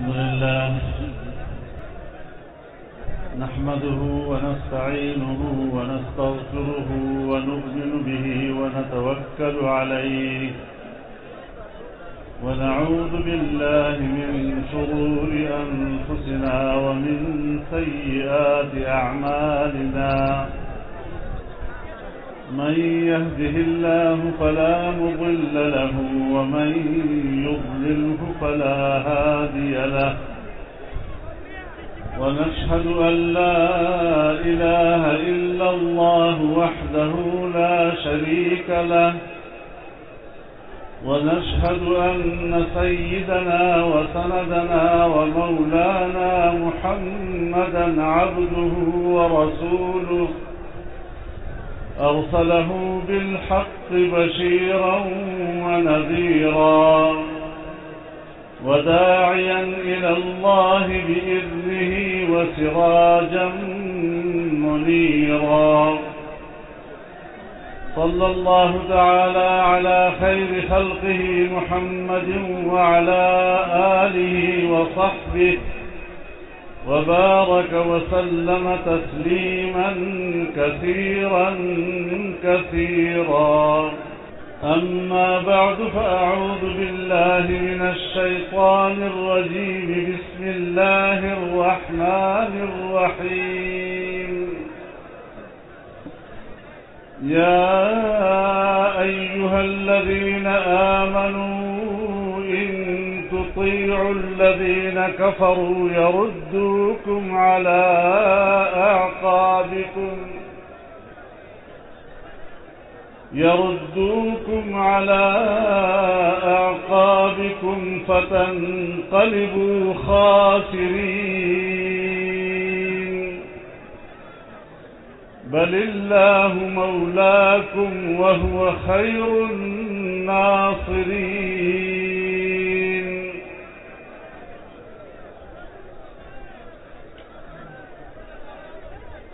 الحمد لله نحمده ونستعينه ونستغفره ونؤمن به ونتوكل عليه ونعوذ بالله من شرور أنفسنا ومن سيئات أعمالنا من يهده الله فلا مضل له ومن يضلله فلا هادي له ونشهد أن لا إله إلا الله وحده لا شريك له ونشهد أن سيدنا وسندنا ومولانا محمدا عبده ورسوله أرسله بالحق بشيرا ونذيرا وداعيا إلى الله بإذنه وسراجا منيرا صلى الله تعالى على خير خلقه محمد وعلى آله وصحبه وبارك وسلم تسليما كثيرا كثيرا أما بعد فأعوذ بالله من الشيطان الرجيم بسم الله الرحمن الرحيم يا أيها الذين آمنوا إن تطيعوا الذين كفروا يردوكم على أعقابكم فتنقلبوا خاسرين بل الله مولاكم وهو خير الناصرين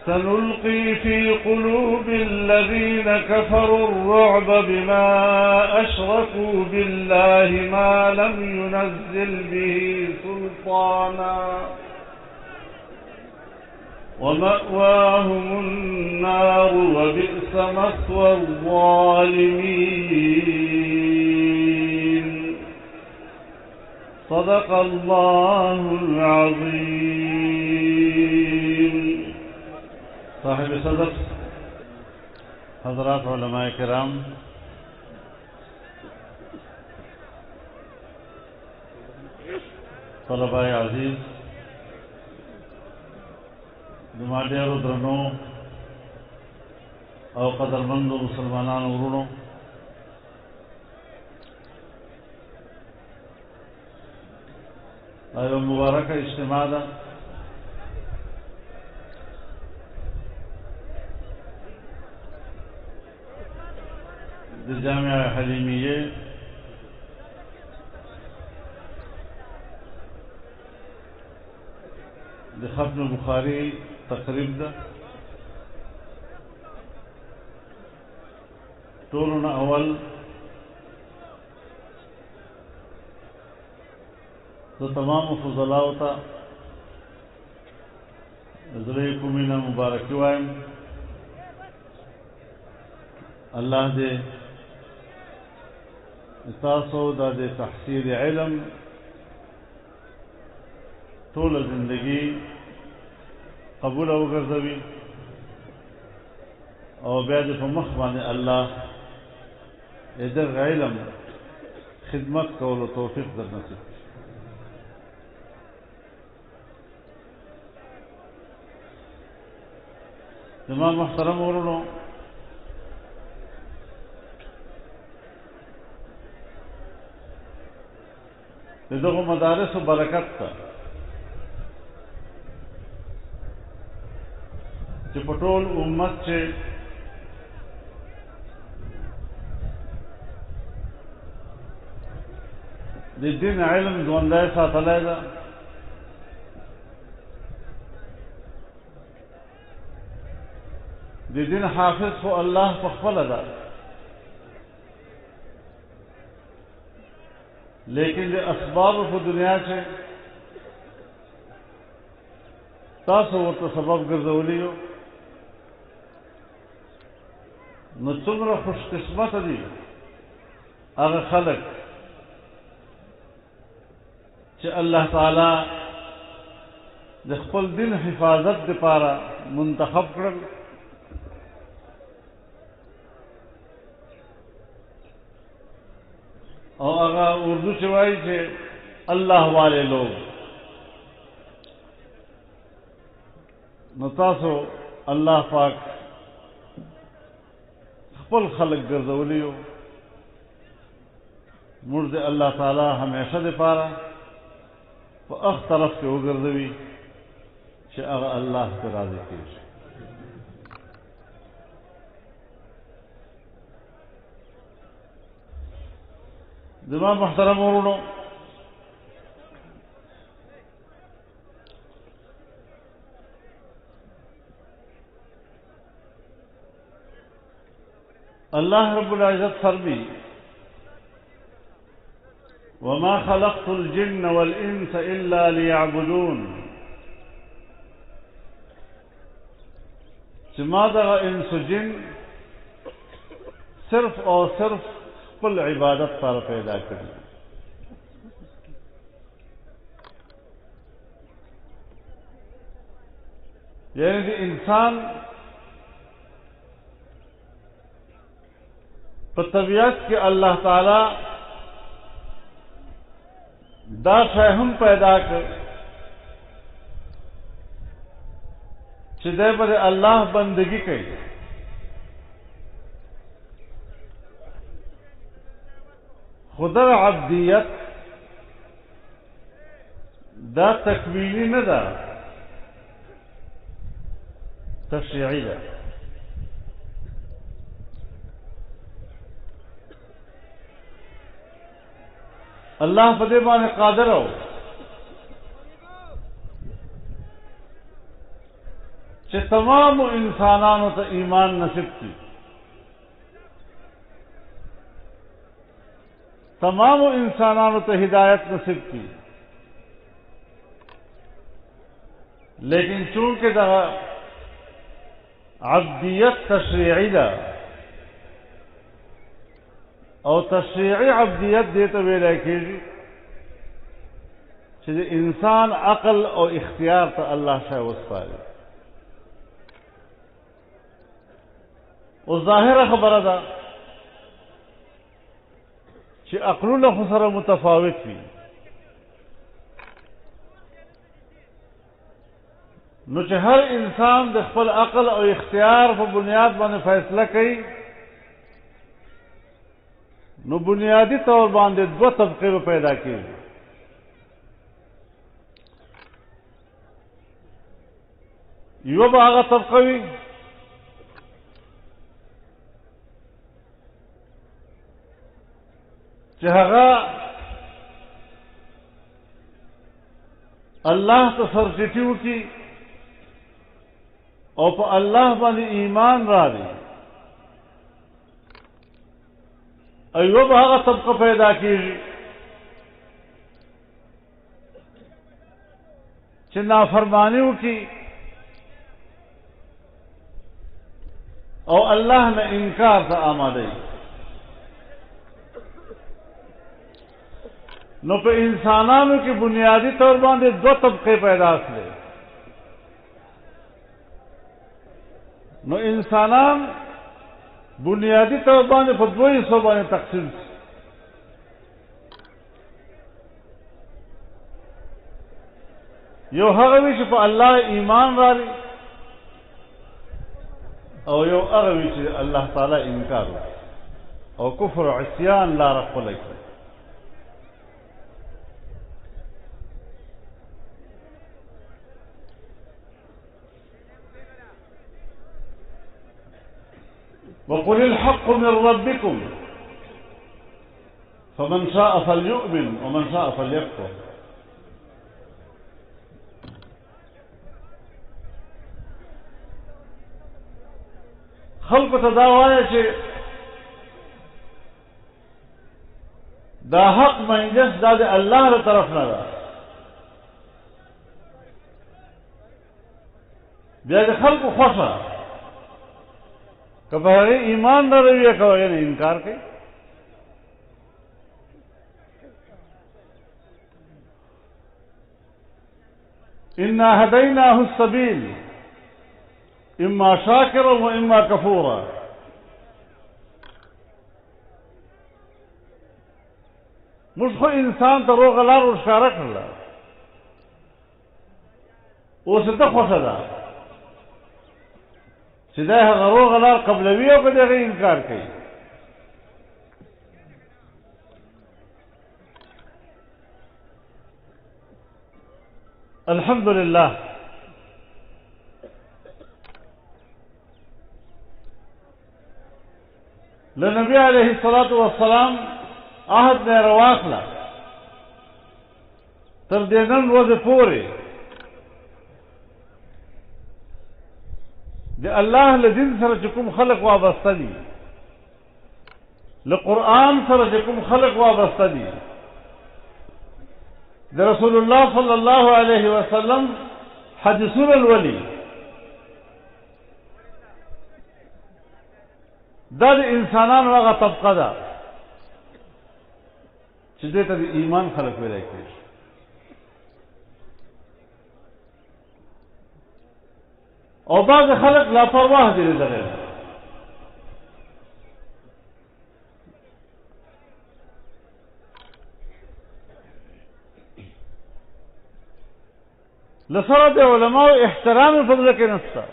سنلقي في قلوب الذين كفروا الرعب بما أشركوا بالله ما لم ينزل به سلطانا ومأواهم النار وبئس مثوى الظالمين صدق الله العظيم صاحب صدر حضرات علماء کرام طلباء عزیز زما ډیرو درنو او قدرمندو مسلمانانو ورونو دا مبارکه اجتماع ده د جامعه حلیمیه د ختم بخاری تقریب ده ټولونه اول د تمام فضلاو ته زړه کومینه مبارکي وایم الله دې تاسو د تحصیل علم ټول زندگی قبول او ګرځوي او بیا دې په مخ باندې الله دې علم خدمت کولو توفیق درنصیب تمام محترم ورونو دغه مدارس برکت ته چې په ټول امت چې د دین علم ژوندی ساتلی ده د دین حافظ خو الله په خپله ده لیکن د اسباب په دنیا کې تاسو ورته سبب ګرځولی یو، نو څومره خوش قسمت دي هغه خلک چې الله تعالی د خپل دین حفاظت لپاره منتخب کړل. او هغه اردو چې وایي چې الله والے لوگ، نو تاسو الله پاک خپل خلق ګرځولی یو، موږ د الله تعالی همیشه دپاره په هغ طرف کې وګرځوي چې هغه الله ته راضي کېږي. زما محترم ورونو، اللہ رب العزت فرمی وما خلقت الجن والانس الا ليعبدون، چې ما دغه انس و جن صرف اور صرف خپل عبادت پر پیدا کړي. یعنی د انسان په طبیعت کې الله تعالی دا شی هم پیدا کړ چې دی به د الله بندگی کوي. خدا عبدیت دا تکوینی نه ده، تشریعی ده. الله په دې باندې قادر او چې تمام انسانانو ته ایمان نصیب کړي، تمام انسانانو ته ہدایت نصیب کی. لیکن چونکہ دا عبدیت تشریعی دا او تشریعی عبدیت دیتا ویلے کیجی چې انسان عقل او اختیار تا اللہ شاہ وسپاری. او ظاہر خبر دا چې عقلونه خو سره متفاوت وي، نو چې هر انسان د خپل عقل او اختیار په بنیاد باندې فیصله کوي، نو بنیادی طور باندې دو طبقې به پیدا کېږي. یو به هغه طبقه وي چې هغه الله ته سرټیټي وکړي او په الله باندې ایمان راوړي. ایوب هغه طبقه پیدا کیږي چې نافرمانی وکړي او الله نه انکار ته آماده وي. نو په انسانانو کې بنیادی طور باندې دو طبقے پیدا شوه. نو انسانان بنیادی طور باندې په دوه حصو باندې تقسیم شي. یو هغه وی چې په الله ایمان لري او یو هغه وی چې الله تعالی انکار او کفر او عصیان لار خپل کوي. وقل الحق من ربكم فمن شاء فليؤمن ومن شاء فليكفر. خلق ته دا وایي چې دا حق منجس دا د الله له طرف نه ده، بیا د خلکو خوښه که په هغې ایمان لروي که هغې نه انکار کوي. انا هدیناه السبیل اما شاکرا و اما کفورا. موږ خو انسان ته روغه لار ورښکاره کړله، اوس ته خوښه ده چې دا هغه روغه لار قبلوي او که د هغې انکار کوي. الحمدلله لنبی علیه الصلاة والسلام عهد نه رواخله تر دې نن ورځې پورې د الله له دین سره چې کوم خلق وابسته دي، له قرآن سره چې کوم خلق وابسته دي، د رسول الله صلی الله علیه وسلم حدیثونه الولي، دا د انسانانو هغه طبقه ده چې دې ته د ایمان خلق ویلی کېږي. او بعض خلق لاپرواه دي دغه لسره د علماء احترام په دې کې نشته.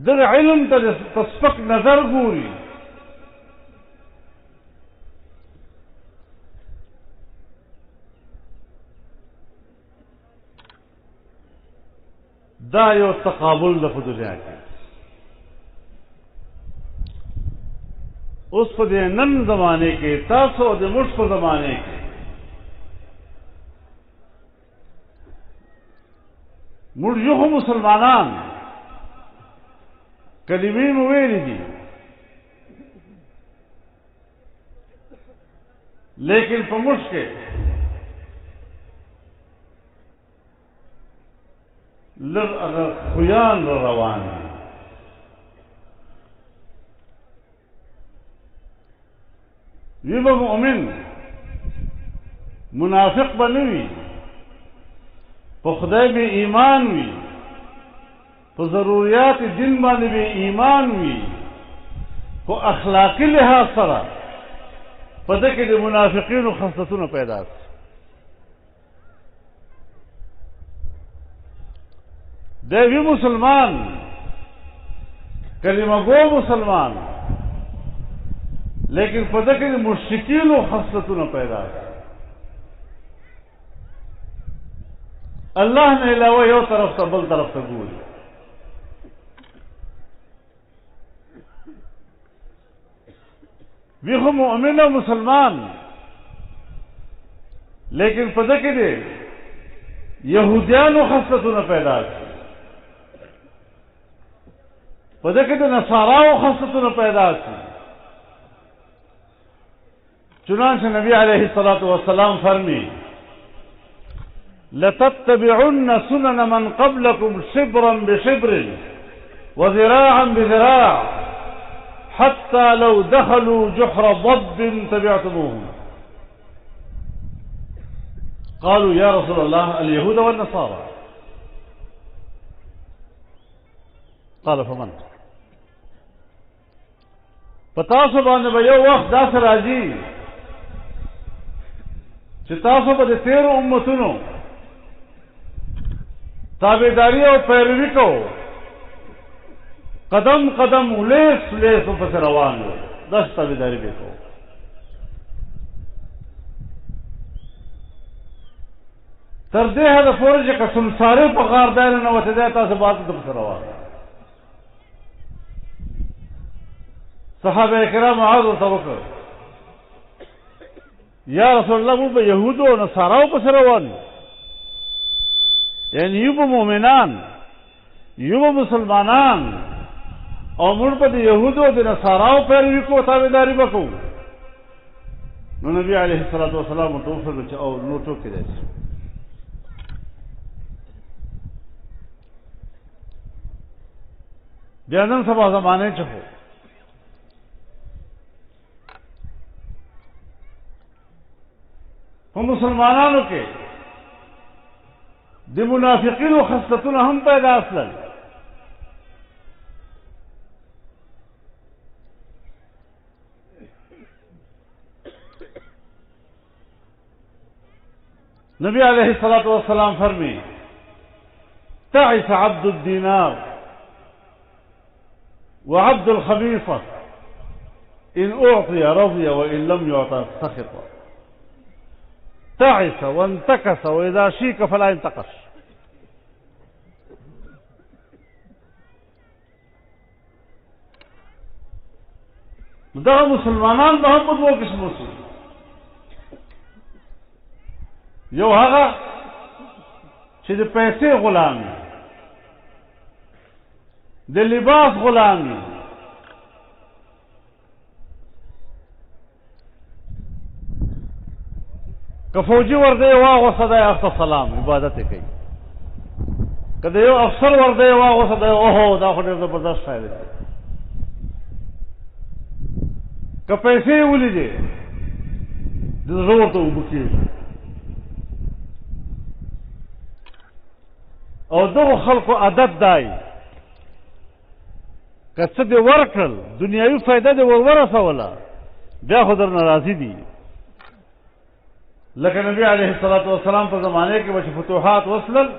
در علم ته سپک نظر ګوري، دا یو تقابل د په دنیا کې. اوس په دې نن زمانه کې تاسو د موږ په زمانه کې موږ یو مسلمانان کلمې مو ویلې دي، لیکن په موږ کې لږ هغه خویان روان دي. وی به مؤمن منافق به نه وي، په خدای به ایمان وي، په ضروریات دین باندې به ایمان وي، خو اخلاقي لحاظ سره په ده کې د منافقینو خصلتونه پیدا شي. دی وی مسلمان، کلمه گو مسلمان، لیکن په ده کې د مشرکینو خصلتونه پیدا شي. الله نه علاوه یو طرف ته بل طرف ته ګوري. وی خو مؤمن او مسلمان، لیکن په ده کې د یهودیانو خصلتونه پیدا شي، په ده کې د نصاراو خصلتونه پیدا شي. چنانچہ نبی علیہ الصلاۃ والسلام فرمی لتتبعن سنن من قبلكم شبرا بشبر وذراعا بذراع حتى لو دخلوا جحر ضب تبعتموهم. قالوا يا رسول الله اليهود والنصارى؟ قال فمن؟ پتاسو باندې به یو وخت داسې راځي چې تاسو به د تیرو امتونو تابعداري او پیروي کوو، قدم قدم لیس لیس پسې روان وو، داسې تابعداري به کوو. تر دې حده پورې چې که سمسارې په غار دایره نه وتې دی تاسو باید د پسې روان. صحابه کرام عرض ورته وکړ یا رسول الله موږ به یهودو او نصاراو پسې روان یو، یعنی یو به مؤمنان یو به مسلمانان او موږ به د یهودو او د نصاراو پیروي کوو، تابعداري به کوو. نو نبي علیه الصلاة والسلام ورته وفرمایل چې او نو ټوکې دی بیا نن سبا زمانه چې خو په مسلمانانو کې د منافقینو خصلتونه هم پیدا اصلل. نبی علیہ الصلوۃ والسلام فرمی تعس عبد الدینار وعبد الخمیصة ان اعطي رضي وان لم يعطى سخط. تعس وانتكس واذا شيك فلا ينتقش. دغه مسلمانان به هم په دوه قسمو شي. یو هغه چې د پیسې غلام وي، د لباس غلام وي، که فوجي ورده واغوسه دی افته سلام عبادت یې کوي، که د یو افسر ورده واغوسه دی اوهو دا خو ډېر زبردست شی دی، که پیسې یې ولیدې د زړه ورته اوبه کېږي. او دغه خلقو عادت دی که څه دې ورکړل دنیاوي فایده دې ورورسوله بیا خو درنه راضي دي. لکه نبی علیه الصلاة والسلام په زمانه کې به چې فتوحات وصلل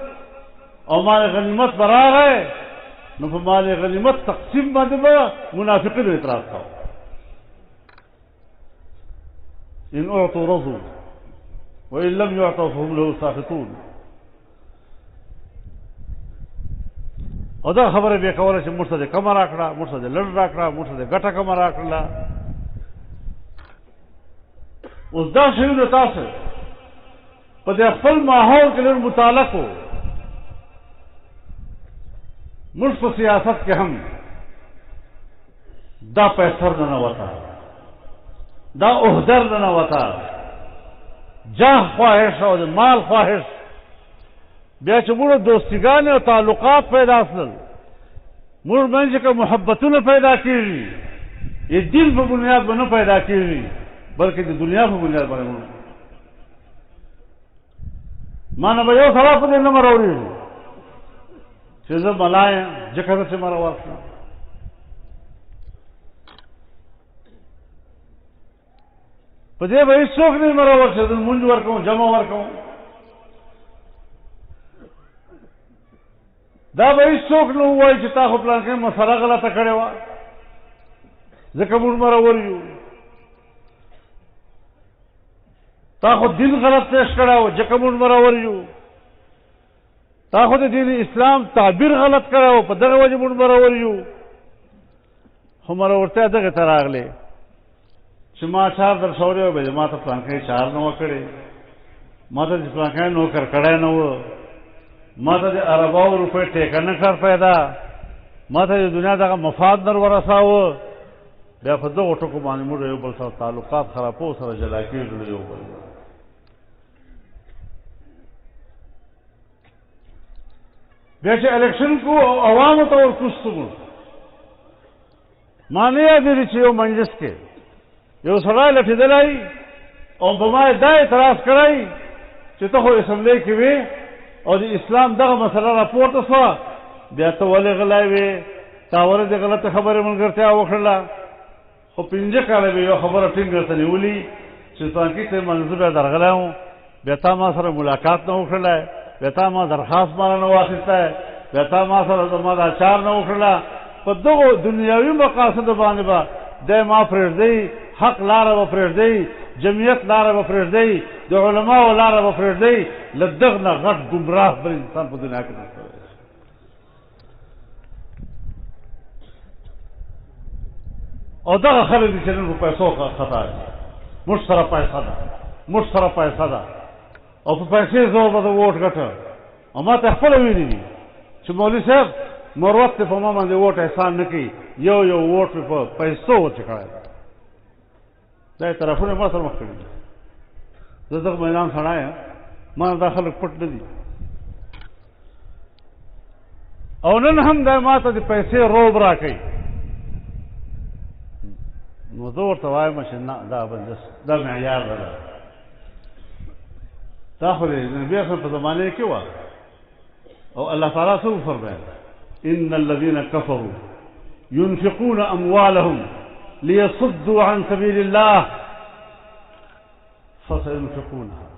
او مال غنیمت به راغی نو په مال غنیمت تقسیم باندې به منافقینو اعتراض کاوه. ان اعطوا رضوا وان لم يعطوا فهم له ساخطون. او دا خبره به کوله چې موږ ته کم راکړه، موږ ته لړ راکړه، موږ ته ګټه کم راکړه. اوس دا شیونه تاسو په دې خپل ماحول کې لږ مطالعه کو. موږ په سیاست کې هم دا پیسر نه وتا، دا عہدر نه وتا، جاه خواهش او مال خواهش، بیا چې موږ دوستیګانې او تعلقات پیدا شول، موږ منځ کې محبتونه پیدا کېږي، یې دین په بنیاد باندې نه پیدا کېږي بلکې د دنیا په بنیاد باندې. ما نه به یو سړی په دې نه مروړېږي چې زه ملا یم ځکه چې ما راواخلم. په دې به هېڅوک نه مرور چې زه لمونځ ورکوم، جمع ورکوم. دا به هېڅوک نه ووایي چې تا خو پلانکې مسله غلطه کړې وه ځکه موږ مرور یو. تا خو دین غلط پیش کړی و ځکه موږ مرور یو. تا خو د دین اسلام تعبیر غلط کړی و په دغه وجې موږ مرور یو. خو مرورتیا دغې ته راغلې چې ما چار در ښولی و بیا ما ته پلانکې چار نه وه کړې، ما ته د پلانکې نوکر کړی نه و، ما ته د ارباو روپۍ ټیکه نه کار پیدا، ما ته د دنیا دغه مفاد در ورساوه. بیا په دغو ټکو باندې موږ یو بل سره تعلقات خرابو سره جلا کېږو یو بل. بیا چې الیکشن کو او عوامو ته ورکوستو موږ ما نه یادېږي چې یو مجلس کې یو سړی لټېدلی او په ما یې دا اعتراض کړی چې ته خو اسمبلۍ کې وې او د اسلام دغه مسله راپورته شوه، بیا ته ولې غلی وې، تا ولې د غلطې خبرې ملګرتیا وکړله. خو 5 کاله به یو خبره ټینګ درته نیولي چې تانکي ته منځ بیا درغلی وم، بیا تا ما سره ملاقات نه وکړلی، بیا تا ما درخواست ماله نه واخیستی، بیا تا ما سره زما دا چار نه وکړله. په دغو دنیاوي مقاصدو باندې به دی ما پرېږدی، حق لاره به پرېږدی، جمعیت لاره به پرېږدی، د علماو لاره به پرېږدی. له دغه نه غټ ګمراه بل انسان په دنیا کې نشته. او دغه خلک دي چې نن په پیسو خطا دي. موږ سره پیسه ده، موږ سره پیسه ده او په پیسې زور به د ووټ ګټه. او ما ته خپله ویلي دي چې مولوي صاحب مروت ته په ما باندې ووټ احسان نه کوي، یو ووټ مې په پیسو ورته کړی دی. دا طرفونه ما سره مخ کړي دي. زه دغه میدان سړی یم، ما دا خلک پټ نه دي. او نن هم دا ماته د پیسې روب را کوي نو زه ورته وایم چې نه دا دا معیار ده دا خو د نبي اکرم په زمانه کې وه او الله تعالی څه وفرمایل ان الذين كفروا ينفقون اموالهم ليصدوا عن سبيل الله فسينفقونها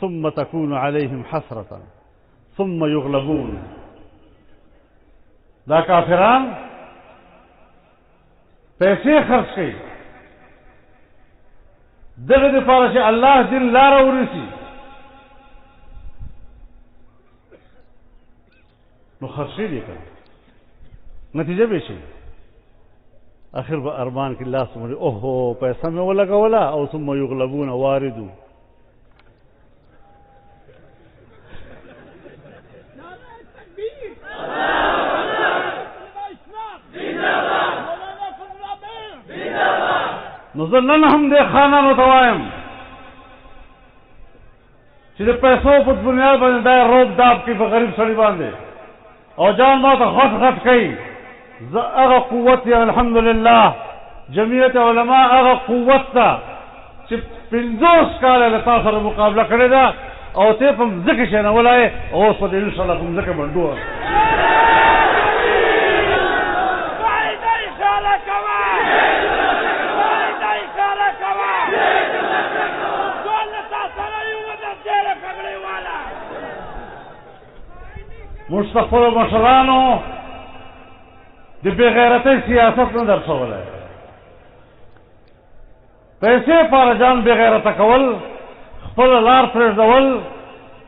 ثم تكون عليهم حسرة ثم يغلبون دا کافران پیسې خرڅ کوي دغه دپاره چې الله دین لاره ورسي نو خرڅ دي کړه نتیجه به شي اخر به ارمان کې لاس مړي اوهو پیسې مې ولګوله او ثم یغلبون واردو نو زه نن هم دې خانانو ته وایم چې د پیسو په بنیاد باندې دا روب داب کوي په غریب سړي باندې او جان ما ته خط خط کوي زه هغه قوت یم الحمدلله جمعیت علما هغه قوت ته چې 50 کاله له تا سره مقابله کړې ده او ته په مځکه شنولی او اوس په دې انشاءالله په مځکه منډو مستقبل مشرانو د بغیرتۍ سیاست نه درسولی پیسې پارجان بغیرته کول خپل لار پرېږدول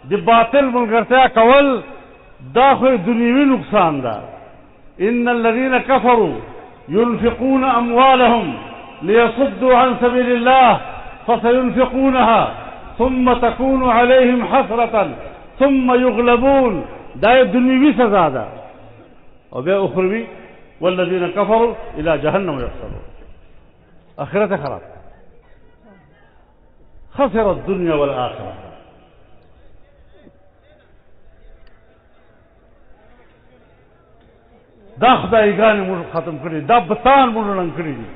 د باطل ملګرتیا کول دا خو دنیوي نقصان ده ان الذين كفروا ينفقون اموالهم ليصدوا عن سبيل الله فسينفقونها ثم تكون عليهم حسرة ثم يغلبون دا دنیوي سزا ده او بیا اخروی والذین کفروا الى جهنم یحشرون اخرت خراب خسر الدنيا والآخرة دا خدایګانې موږ ختم کړي دا بتان موږ ړنګ کړي دي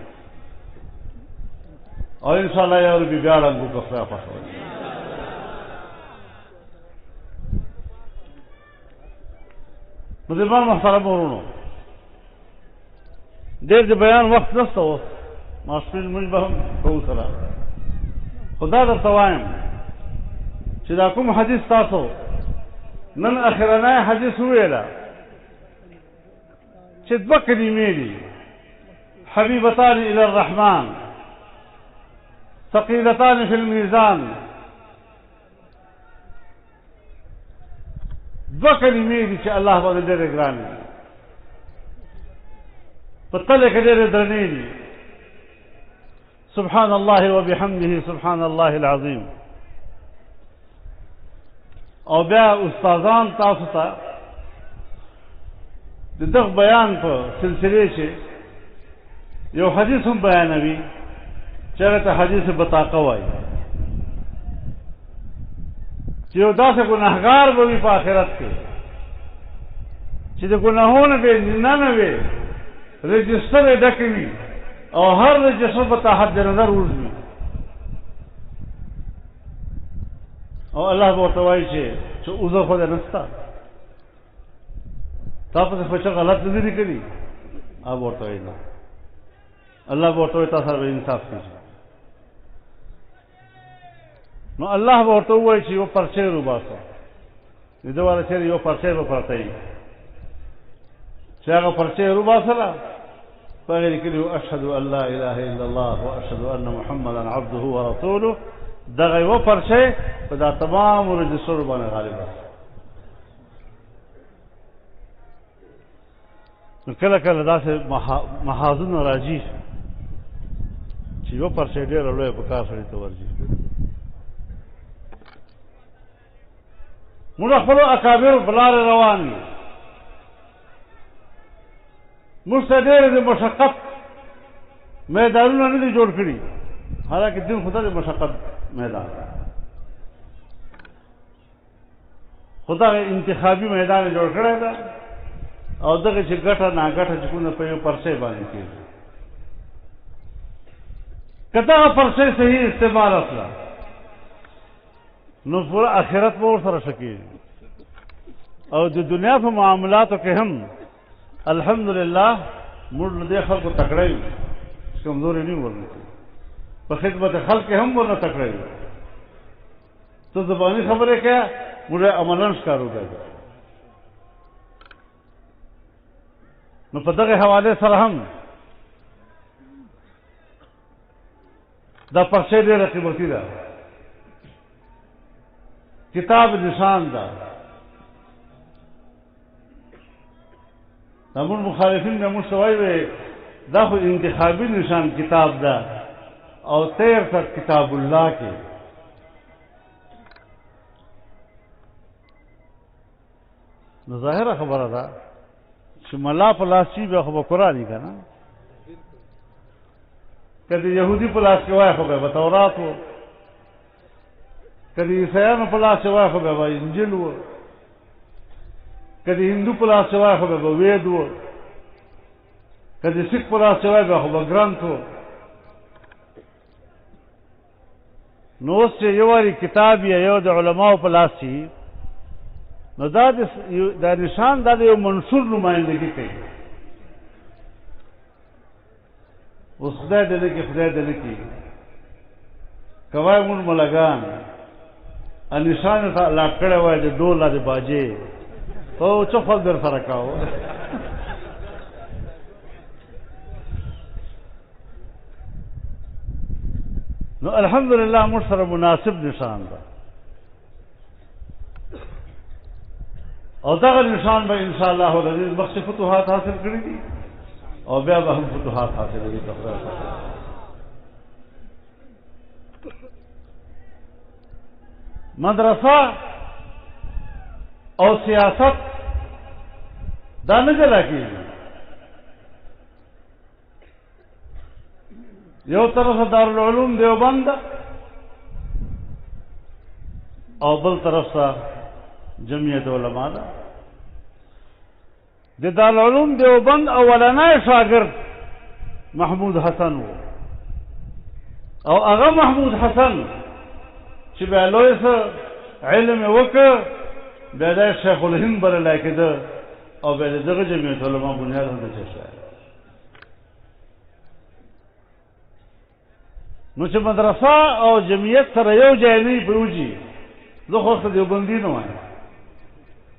او انشاءالله یا ربي بیا ړنګ وکړو خدای خوښوي نو د ایمان محترم ورونو ډېر د بیان وخت نشته اوس ماسپښین موږ به هم کوو سره خو دا درته وایم چې دا کوم حدیث تاسو نن اخرنی حدیث وویله چې دوه کلمې دي حبیبتان الی الرحمن ثقیلتان فی الميزان دوه کلمې دي چې الله باندې ډېرې ګرانې دي په تله کې ډېرې درنې دي سبحان الله وبحمده سبحان الله العظیم او بیا استادان تاسو ته د دغه بیان په سلسله کې یو حدیث هم بیانوي چې هغه ته حدیث بطاقه وایي چې یو داسې ګناهګار به وي په آخرت کې چې د ګناهونو به نه وي رجسټر یې ډکې وي او هر رجسټر به ته حد نظر وځي او الله به ورته وایي چې عذر خو دې نشته تا پسې خو څه غلط نه دي کړي هغه ورته وایي نه الله به ورته وایي تا سره به انصاف کېږي نو الله به ورته ووایي چې یو پرچې روباسه د ده والا چېرې یو پرچې به پرته وي چې هغه پرچې روباسله په هغې لیکلي وو اشهد ان لا اله الا الله واشهد ان محمدا عبده ورسوله دغه یوه پرچې په دا تمامو رجسټرو باندې غالب ده نو کله کله داسې محاذونه راځي چې یوه پرچې ډېره لویه په کار سړي ته ورځي موږ خپلو اکابرو په لارې روان یو موږ ته ډېرې د مشقت میدانونه نه دي جوړ کړي حالانکه دین خدا د مشقت میدان خدا انتخابي میدان جوړ کړی ده او دغه چې ګټه ناګټه چې کومه په یو پرسه باندې کېږي کته پرسه صحیح استعمال اصلا نو پورا آخرت به ورسره شکی او د دنیا په معاملاتو کې هم الحمدلله موږ له دې خلکو تکړه یو کمزوري نه ورنه په خدمت خلک هم ورنه تکړه یو ته زبانی خبره کې موږ عملاً ښکارو دی نو په دغه حواله سره هم دا پرچه ډېره قیمتي ده کتاب نشان ده زمون مخالفین به موږ سوای وي دا خو انتخابي نشان کتاب ده او تیر تک کتاب الله کې نو ظاهره خبره ده چې ملا په لاس شي به خو به قرآن یې که نه که د یهودي په لاس کې وای خو به تورات و که د عیسیانو په لاس کې وای خو به انجیل و که د هندو په لاس کې وای خو به وید و که د سیخ په لاس کې وای خو به ګرانت و نو اوس چې یو واري کتاب یا یو د علماو په لاس شي نو دا نشان دا د یو منصور نمایندګي کوي اوس خدای دې کې خدای دې کې کوای مون ملګان ان نشان ته لا کړه وای د ډوله د باجې او څه خپل در سره کاو نو الحمدلله موږ سره مناسب نشان ده او دغه نشان به ان شاء الله العزیز بخش فتوحات حاصل کړی دي او بیا به هم فتوحات حاصل کړي مدرسه او سیاست دا نه جلا کېږي یو طرف دارالعلوم دیوبند او بل طرف ته جمعیت علماء ده د دارالعلوم دیوبند اولنی شاگرد محمود حسن و او هغه محمود حسن چې بیا لوی څه علم یې وکړ بیا د شیخ الهند بللی کېده او بیا د دغه جمعیت علماء بنیاد هم ته شوی نو چې مدرسه او جمعیت سره یو ځای نه وي په یو ځای زه خو ورته دیوبندي نه وایم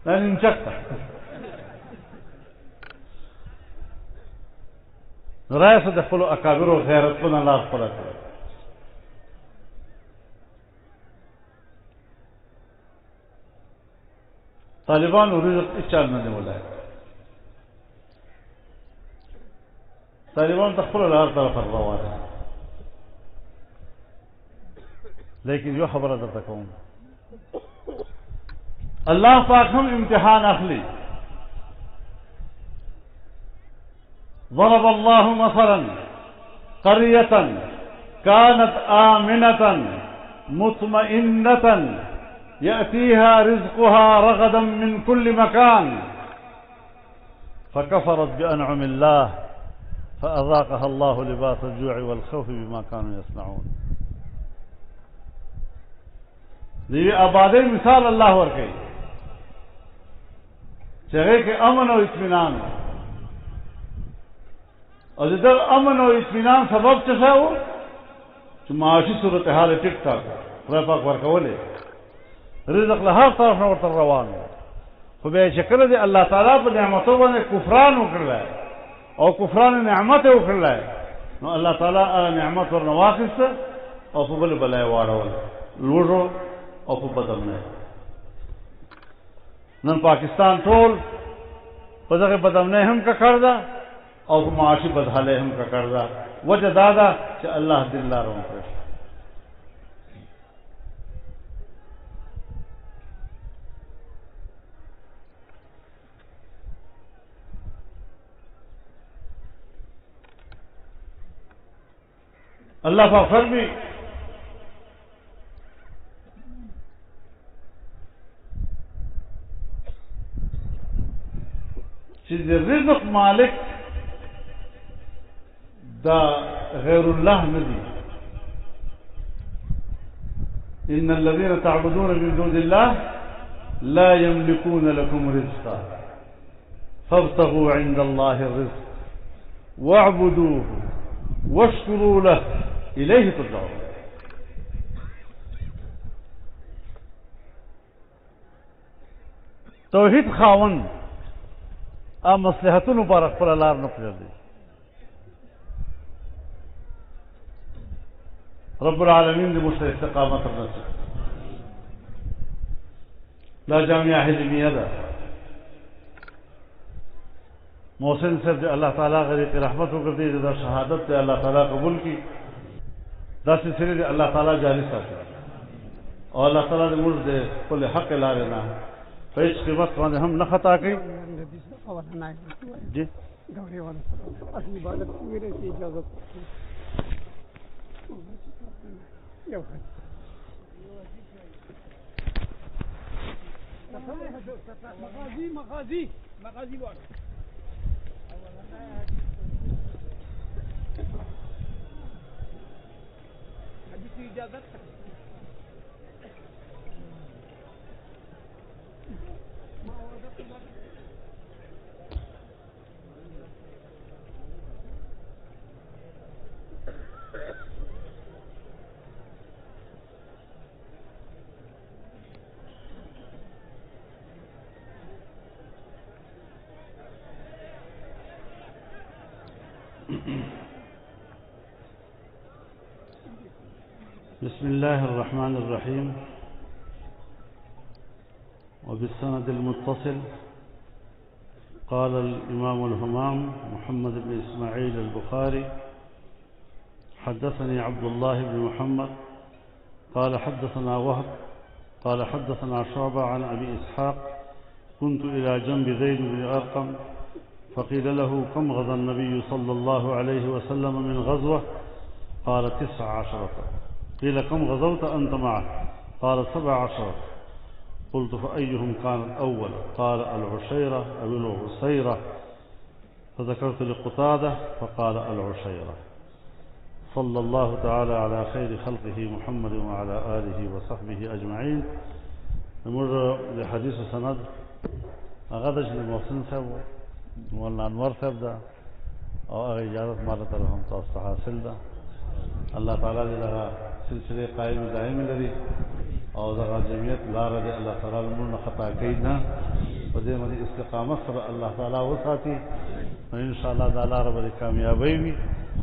دا نیمچک ته نو رایسه د خپلو اکابرو غیرتمنه لار خپله کړه طالبانو رزق هېچا نه نیولی طالبان ته خپله له هر طرفه روانه لیکن یو خبره درته کوم الله پاک هم امتحان اخلي ضرب الله مثلا قرية كانت آمنة مطمئنة يأتيها رزقها رغدا من كل مكان فكفرت بأنعم الله فأذاقها الله لباس الجوع والخوف بما كانوا يصنعون دی آبادی مثال الله ورکي چې هغه کې امن او اطمینان او د امن او اطمینان سبب څه شو چې معاشي صورتحال ټیک ټاک خدای پاک ورکولې رزق له هر طرف نه ورته روان خو به چې کله دی الله تعالی په نعمتو باندې کفران وکړل او کفران نعمت وکړل نو الله تعالی هغه نعمت ورنه واخیسته او په بل بلای واړول لوړو او په بدمنه نن پاکستان ټول په دغه بدمنه هم ککړ ده او په معاشي بدحاله هم ککړ ده وجه دا ده چې الله دې لار ورکړي الله پاک فرمي چې د رزق مالک دا غیر الله نه دي. ان الذين تعبدون من دون الله لا يملكون لكم رزقا فابتغوا عند الله الرزق واعبدوه واشكروا له اليه ترجعون. توحید خاون ا مصلحتونو پر خپل لار نه پرېږدي. رب العالمین دې موږ ته استقامت ورکړي. دا جامعه علمیه ده. محسن صاحب دې الله تعالی غریق رحمت وکړي، دا شهادت دې الله تعالی قبول کړي، دا سلسله دې الله تعالی جاری ساتي او الله تعالی دې موږ دې خپل حق لارې نه په هیڅ قیمت باندې هم نه خطا کوي. جی دورې والا اصلي عبادت ویلې چې اجازه یو مغازي وړ حدیث اجازه بسم الله الرحمن الرحيم. وبالسند المتصل قال الإمام الهمام محمد بن إسماعيل البخاري حدثني عبد الله بن محمد قال حدثنا وهب قال حدثنا شعبة عن أبي إسحاق كنت إلى جنب زيد بن أرقم فقيل له كم غزا النبي صلى الله عليه وسلم من غزوة؟ قال 19. قيل كم غزوت أنت معه؟ قال 17. قلت فأيهم كانت أول؟ قال العشيرة أو العسيرة، فذكرت لقتادة فقال العشيرة. صلى الله تعالى على خير خلقه محمد وعلى آله وصحبه أجمعين. نمر لحديث سند أغدش لمحسن صاحب مولانا انور صاحب دا او هغه اجازت ماته تر هم تاسو حاصل ده. الله تعالی دې دا سلسله قائم دائم لري او دا جمعیت لار دې الله تعالی موږ نه خطا کوي نه، په دې باندې استقامت سره الله تعالی وساتي او ان شاء الله دا لار به کامیابی وي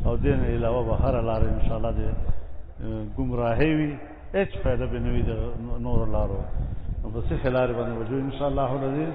او دې نه علاوه به هر لار ان شاء الله دې گمراهي وي، هیڅ فائدہ به نه وي د نور لارو. نو په څه خلار باندې وجو ان شاء الله العزيز